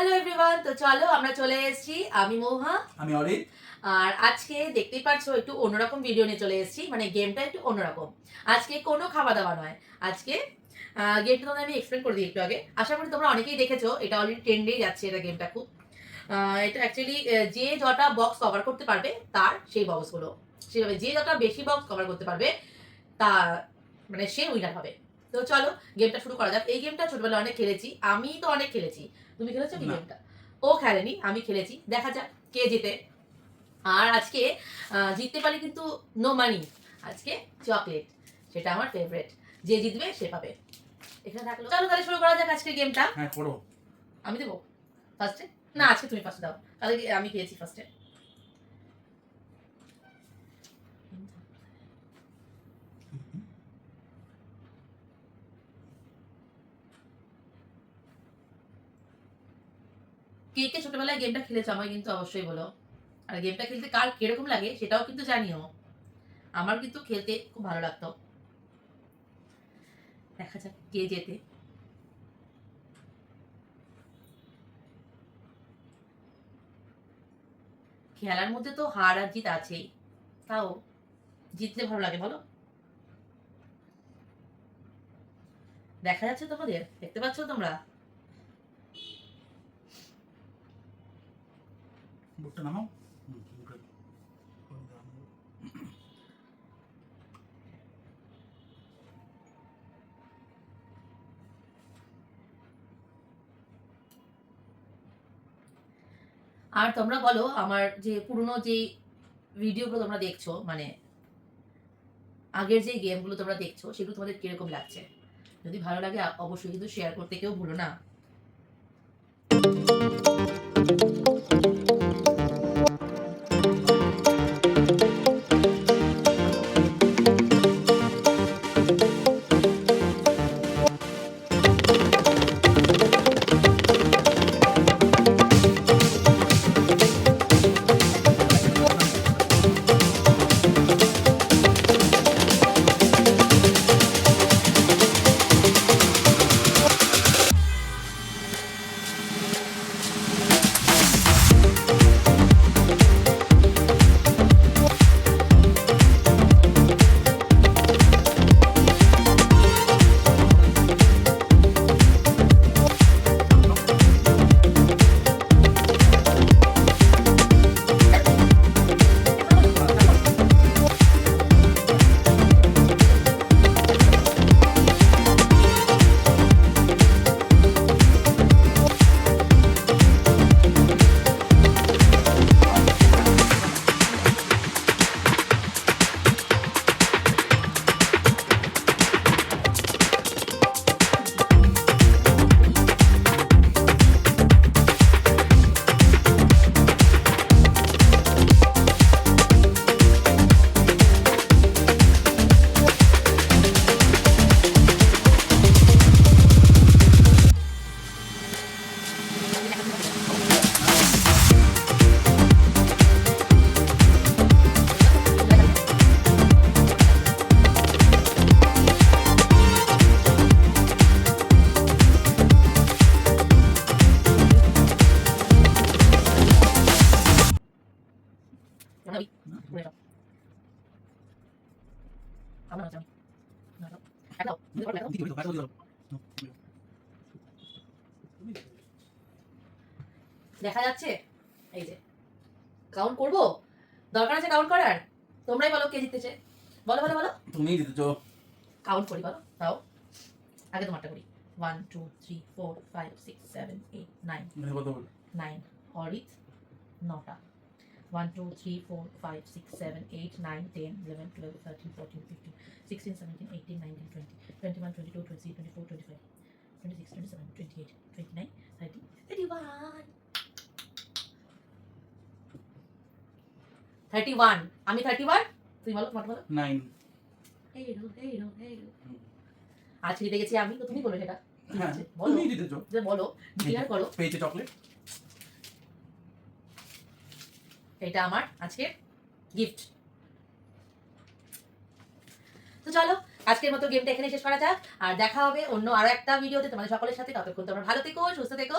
Hello everyone, তো চলো আমরা চলে এসেছি। আমি মৌহা, আমি অরিত। আর আজকে দেখতেই পাচ্ছ একটু অন্যরকম ভিডিও নিয়ে চলে এসেছি। মানে গেমটা একটু অন্যরকম। আজকে কোনো খাওয়া দাওয়া নয়, আজকে গেমটা তোমাদের আমি এক্সপ্লেন করে দিই একটু আগে। আশা করি তোমরা অনেকেই দেখেছো, এটা অলরেডি ট্রেন্ডেই যাচ্ছে এটা গেমটা খুব। এটা অ্যাকচুয়ালি যে যটা বক্স কভার করতে পারবে তার সেই বক্সগুলো, সেভাবে যে যটা বেশি বক্স কভার করতে পারবে তা মানে সে উইনার হবে। তো চলো গেমটা শুরু করা যাক। এই গেমটা ছোটবেলায় অনেক খেলেছি, আমি তো অনেক খেলেছি। তুমি খেলেছো কি না। গেমটা? ও খেলেনি, আমি খেলেছি। দেখা যাক কে জিতে। আর আজকে জিততে পারি কিন্তু নো মানি, আজকে চকলেট, সেটা আমার ফেভারিট। যে জিতবে সে পাবে। এখানে থাকলো। চলো তাহলে শুরু করা যাক আজকের গেমটা। হ্যাঁ করো। আমি দেবো ফার্স্টে? না, আজকে তুমি ফার্স্টে দাও, কালকে আমি খেয়েছি ফার্স্টে। কে কে ছোটবেলায় গেমটা খেলেছো আমাকে কিন্তু অবশ্যই বলো। আর গেমটা খেলতে কার কিরকম লাগে সেটাও কিন্তু জানিও। আমার কিন্তু খেলতে খুব ভালো লাগতো। দেখা যাক কে জেতে। খেলার মধ্যে তো হার আর জিত আছেই, তাও জিতলে ভালো লাগে বলো। দেখা যাচ্ছে তোমাদের? দেখতে পাচ্ছ তোমরা? বুটটা নামাও। আর তোমরা বলো, আমার যে পুরনো যে ভিডিওগুলো তোমরা দেখছো, মানে আগের যে গেমগুলো তোমরা দেখছো, সেগুলো তোমাদের কিরকম লাগছে? যদি ভালো লাগে অবশ্যই কিন্তু শেয়ার করতে কেউ ভুলো না। দেখা যাচ্ছে? এই যে কাউন্ট করবো, দরকার আছে কাউন্ট করার? তোমরাই বলো কে জিতেছে। বলো বলো বলো। তুমিই জিতেছো। কাউন্ট করি, বলো তাও। আগে তোমারটা করি। 1 2 3 4 5 6 7 8 9। 9 অরিত, 9টা। 1 2 3 4 5 6 7 8 9 10 11 12 13 14 15 16 17 18 19 20 21 22 23 24 25 26 27 28 29 30 31 31। আমি 31। তুমি বলো, তোমারটা বলো। 9। এই রো এই রো এই রো। আজ জিতে গেছি আমি, তো তুমি বলো সেটা। হ্যাঁ বলো, তুমিই জিতেছো। যে বলো, ডিক্লেয়ার করো। পেয়েছে চকলেট। এটা আমার আজকের গিফট। তো চলো আজকের মতো গেমটা এখানে শেষ করা যাক, আর দেখা হবে অন্য আরো একটা ভিডিওতে তোমাদের সকলের সাথে। ততক্ষণ তোমরা ভালো থেকো, সুস্থ থেকো,